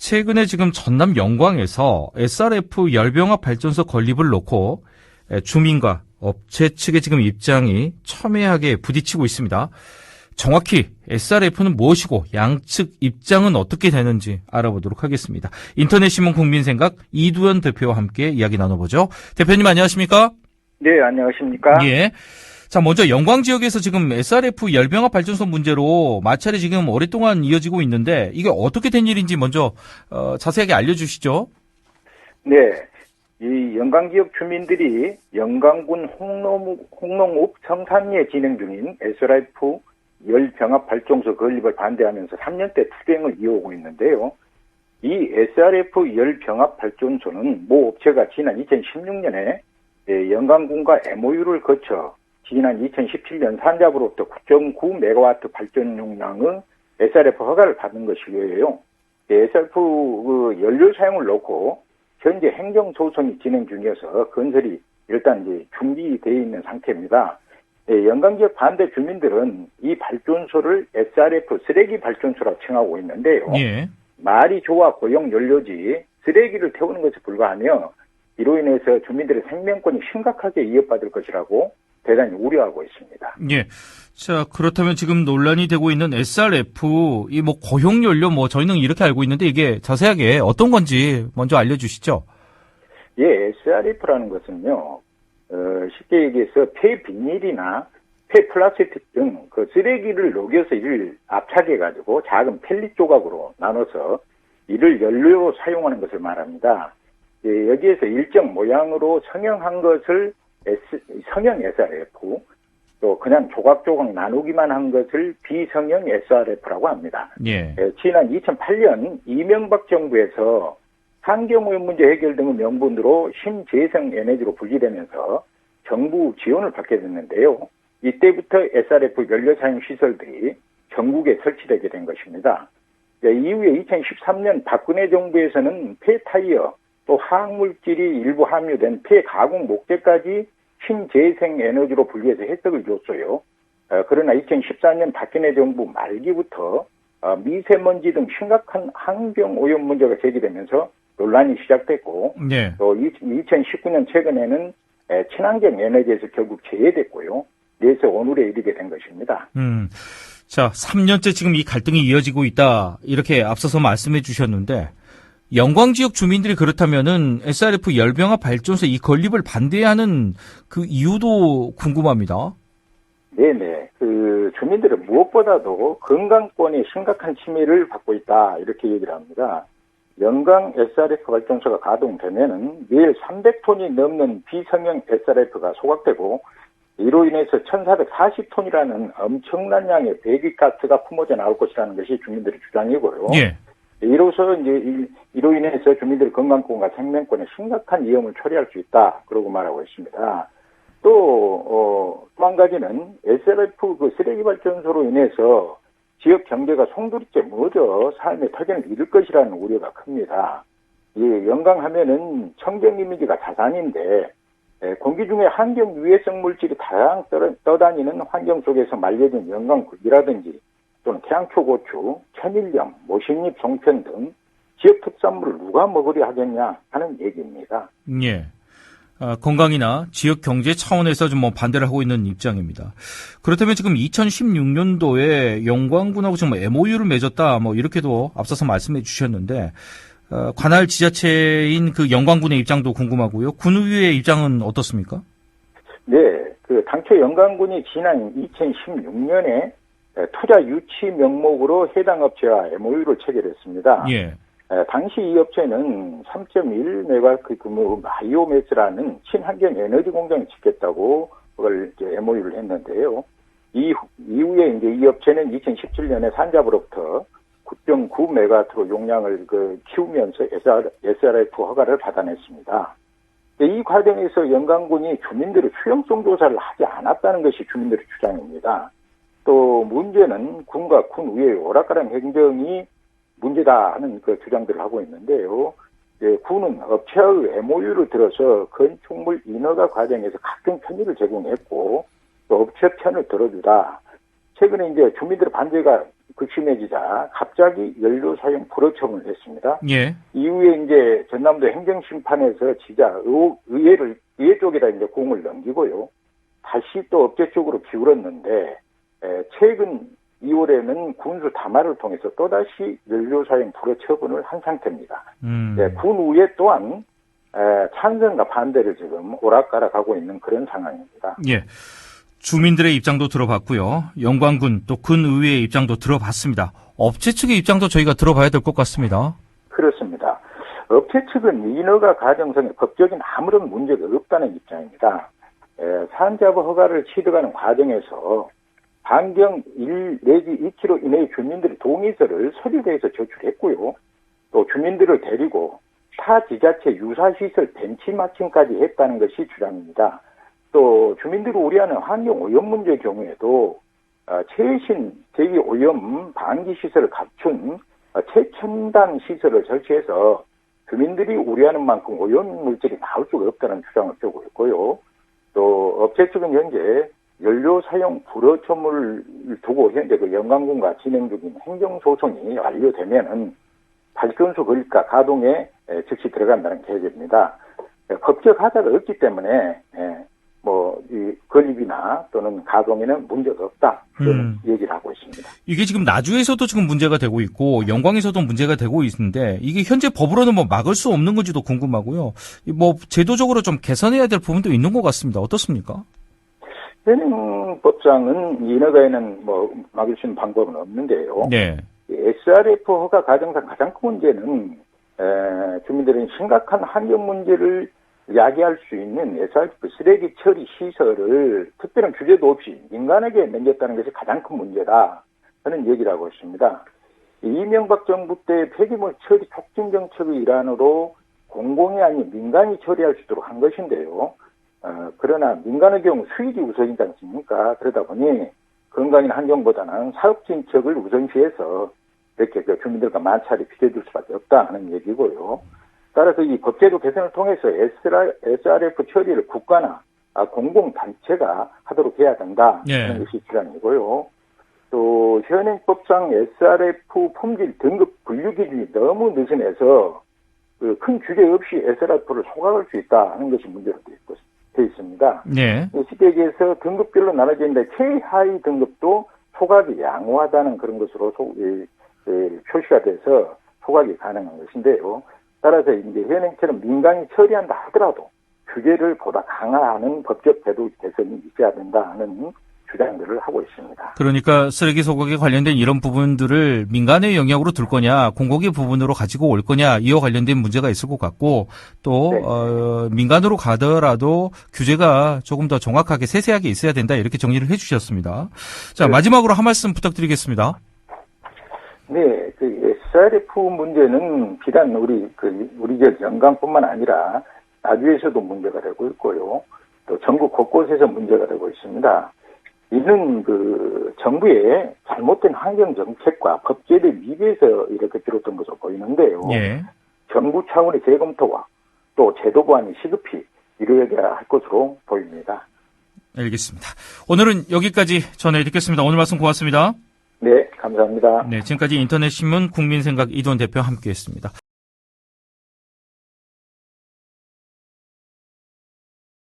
최근에 지금 전남 영광에서 SRF 열병합 발전소 건립을 놓고 주민과 업체 측의 지금 입장이 첨예하게 부딪히고 있습니다. 정확히 SRF는 무엇이고 양측 입장은 어떻게 되는지 알아보도록 하겠습니다. 인터넷신문 국민생각 이두현 대표와 함께 이야기 나눠보죠. 대표님 안녕하십니까? 네, 안녕하십니까? 예. 자, 먼저 영광 지역에서 지금 SRF 열병합 발전소 문제로 마찰이 지금 오랫동안 이어지고 있는데 이게 어떻게 된 일인지 먼저 자세하게 알려주시죠. 네, 이 영광 지역 주민들이 영광군 홍농읍 성산리에 진행 중인 SRF 열병합 발전소 건립을 반대하면서 3년째 투쟁을 이어오고 있는데요. 이 SRF 열병합 발전소는 모 업체가 지난 2016년에 영광군과 MOU를 거쳐 지난 2017년 산자부로부터 9.9메가와트 발전 용량의 SRF 허가를 받은 것이고요. SRF 연료 사용을 놓고 현재 행정소송이 진행 중이어서 건설이 일단 이제 준비되어 있는 상태입니다. 영광 지역 반대 주민들은 이 발전소를 SRF 쓰레기 발전소라고 칭하고 있는데요. 예. 말이 좋아 고용 연료지 쓰레기를 태우는 것에 불과하며 이로 인해서 주민들의 생명권이 심각하게 위협받을 것이라고 대단히 우려하고 있습니다. 예. 자, 그렇다면 지금 논란이 되고 있는 SRF, 이 뭐 고용연료 저희는 이렇게 알고 있는데 이게 자세하게 어떤 건지 먼저 알려주시죠. 예, SRF라는 것은요, 쉽게 얘기해서 폐비닐이나 폐플라스틱 등 그 쓰레기를 녹여서 이를 압착해가지고 작은 펠릿 조각으로 나눠서 이를 연료로 사용하는 것을 말합니다. 예, 여기에서 일정 모양으로 성형한 것을 성형 SRF, 또 그냥 조각조각 나누기만 한 것을 비성형 SRF라고 합니다. 예. 지난 2008년 이명박 정부에서 환경오염 문제 해결 등의 명분으로 신재생 에너지로 분리되면서 정부 지원을 받게 됐는데요. 이때부터 SRF 연료 사용 시설들이 전국에 설치되게 된 것입니다. 이후에 2013년 박근혜 정부에서는 폐타이어 또 화학물질이 일부 함유된 폐가공 목재까지 신재생 에너지로 분리해서 혜택을 줬어요. 그러나 2014년 박근혜 정부 말기부터 미세먼지 등 심각한 환경오염 문제가 제기되면서 논란이 시작됐고, 예. 또 2019년 최근에는 친환경 에너지에서 결국 제외됐고요. 그래서 오늘에 이르게 된 것입니다. 자, 3년째 지금 이 갈등이 이어지고 있다. 이렇게 앞서서 말씀해 주셨는데, 영광 지역 주민들이 그렇다면은 SRF 열병합 발전소 이 건립을 반대하는 그 이유도 궁금합니다. 네네. 주민들은 무엇보다도 건강권의 심각한 침해를 받고 있다. 이렇게 얘기를 합니다. 영광 SRF 발전소가 가동되면은 매일 300톤이 넘는 비성형 SRF가 소각되고 이로 인해서 1440톤이라는 엄청난 양의 배기가스가 품어져 나올 것이라는 것이 주민들의 주장이고요. 예. 이로 인해서 주민들의 건강권과 생명권에 심각한 위험을 초래할 수 있다. 그러고 말하고 있습니다. 또 한 가지는 SRF 쓰레기 발전소로 인해서 지역 경제가 송두리째 무너져 삶의 터전을 잃을 것이라는 우려가 큽니다. 영광 하면은 청정 이미지가 자산인데 공기 중에 환경 유해성 물질이 다량 떠다니는 환경 속에서 말려진 영광굴이라든지 또는 태양초 고추, 천일염, 모신잎 송편 등 지역 특산물을 누가 먹으려 하겠냐 하는 얘기입니다. 예. 건강이나 지역 경제 차원에서 좀 반대를 하고 있는 입장입니다. 그렇다면 지금 2016년도에 영광군하고 지금 MOU를 맺었다, 이렇게도 앞서서 말씀해 주셨는데, 관할 지자체인 그 영광군의 입장도 궁금하고요. 군의회의 입장은 어떻습니까? 네, 당초 영광군이 지난 2016년에 투자 유치 명목으로 해당 업체와 MOU를 체결했습니다. 예. 당시 이 업체는 3.1메가 규모 바이오매스라는 친환경 에너지 공장을 짓겠다고 그걸 이제 MOU를 했는데요. 이후에 이제 이 업체는 2017년에 산자부로부터 9.9메가와트로 용량을 키우면서 SRF 허가를 받아냈습니다. 이 과정에서 영광군이 주민들의 수용성 조사를 하지 않았다는 것이 주민들의 주장입니다. 또 문제는 군과 군의회의 오락가락 행정이 문제다 하는 주장들을 하고 있는데요. 군은 업체의 MOU를 들어서 건축물 인허가 과정에서 각종 편의를 제공했고 또 업체 편을 들어주다. 최근에 이제 주민들의 반대가 극심해지자 갑자기 연료 사용 불허 처분을 했습니다. 예. 이후에 이제 전남도 행정심판에서 지자 의회 쪽에다 이제 공을 넘기고요. 다시 또 업체 쪽으로 기울었는데 최근 2월에는 군수 담화를 통해서 또다시 연료 사용 불허 처분을 한 상태입니다. 군의회 또한 찬성과 반대를 지금 오락가락 하고 있는 그런 상황입니다. 예. 주민들의 입장도 들어봤고요. 영광군 또 군의회의 입장도 들어봤습니다. 업체 측의 입장도 저희가 들어봐야 될 것 같습니다. 그렇습니다. 업체 측은 인허가 과정상에 법적인 아무런 문제가 없다는 입장입니다. 산자부 허가를 취득하는 과정에서 반경 1 내지 2km 이내의 주민들의 동의서를 서류대에서 제출했고요. 또 주민들을 데리고 타 지자체 유사시설 벤치마킹까지 했다는 것이 주장입니다. 또 주민들이 우려하는 환경오염 문제의 경우에도 최신 대기오염 방지시설을 갖춘 최첨단 시설을 설치해서 주민들이 우려하는 만큼 오염 물질이 나올 수가 없다는 주장을 펴고 있고요. 또 업체 측은 현재 연료 사용 불허 처분을 두고 현재 그 영광군과 진행 중인 행정소송이 완료되면은 발전소 건립과 가동에 즉시 들어간다는 계획입니다. 법적 하자가 없기 때문에 이 건립이나 또는 가동에는 문제가 없다 그런 얘기를 하고 있습니다. 이게 지금 나주에서도 지금 문제가 되고 있고 영광에서도 문제가 되고 있는데 이게 현재 법으로는 뭐 막을 수 없는 건지도 궁금하고요. 뭐 제도적으로 좀 개선해야 될 부분도 있는 것 같습니다. 어떻습니까? 현행법상은 인허가에는 막을 수 있는 방법은 없는데요. 네. SRF 허가 과정상 가장 큰 문제는 주민들은 심각한 환경 문제를 야기할 수 있는 SRF 쓰레기 처리 시설을 특별한 규제도 없이 민간에게 넘겼다는 것이 가장 큰 문제다. 저는 얘기를 하고 있습니다. 이명박 정부 때 폐기물 처리 촉진 정책의 일환으로 공공이 아닌 민간이 처리할 수 있도록 한 것인데요. 그러나 민간의 경우 수익이 우선이지 않습니까? 그러다 보니 건강인 환경보다는 사업 진척을 우선시해서 이렇게 주민들과 마찰이 빚어질 수밖에 없다 하는 얘기고요. 따라서 이 법제도 개선을 통해서 SRF 처리를 국가나 공공단체가 하도록 해야 된다 하는 것이 주장이고요. 또 현행법상 SRF 품질 등급 분류 기준이 너무 느슨해서 그 큰 규제 없이 SRF를 소각할 수 있다 하는 것이 문제로 되어 있습니다. 네. 쉽게 얘기해서 등급별로 나눠져 있는데 최하위 등급도 소각이 양호하다는 그런 것으로 표시가 돼서 소각이 가능한 것인데요. 따라서 이제 현행처럼 민간이 처리한다 하더라도 규제를 보다 강화하는 법적 제도 개선이 있어야 된다는 주장들을 하고 있습니다. 그러니까 쓰레기 소각에 관련된 이런 부분들을 민간의 영역으로 둘 거냐, 공공의 부분으로 가지고 올 거냐, 이와 관련된 문제가 있을 것 같고, 또 민간으로 가더라도 규제가 조금 더 정확하게 세세하게 있어야 된다, 이렇게 정리를 해주셨습니다. 자, 마지막으로 한 말씀 부탁드리겠습니다. 네, SRF 문제는 비단 우리 지역 영광뿐만 아니라 나주에서도 문제가 되고 있고요. 또 전국 곳곳에서 문제가 되고 있습니다. 이는 정부의 잘못된 환경 정책과 법제도에 미비해서 이렇게 비롯된 것으로 보이는데요. 예. 정부 차원의 재검토와 또 제도 보완이 시급히 이루어져야 할 것으로 보입니다. 알겠습니다. 오늘은 여기까지 전해 듣겠습니다. 오늘 말씀 고맙습니다. 네, 감사합니다. 네, 지금까지 인터넷신문 국민생각 이돈 대표와 함께했습니다.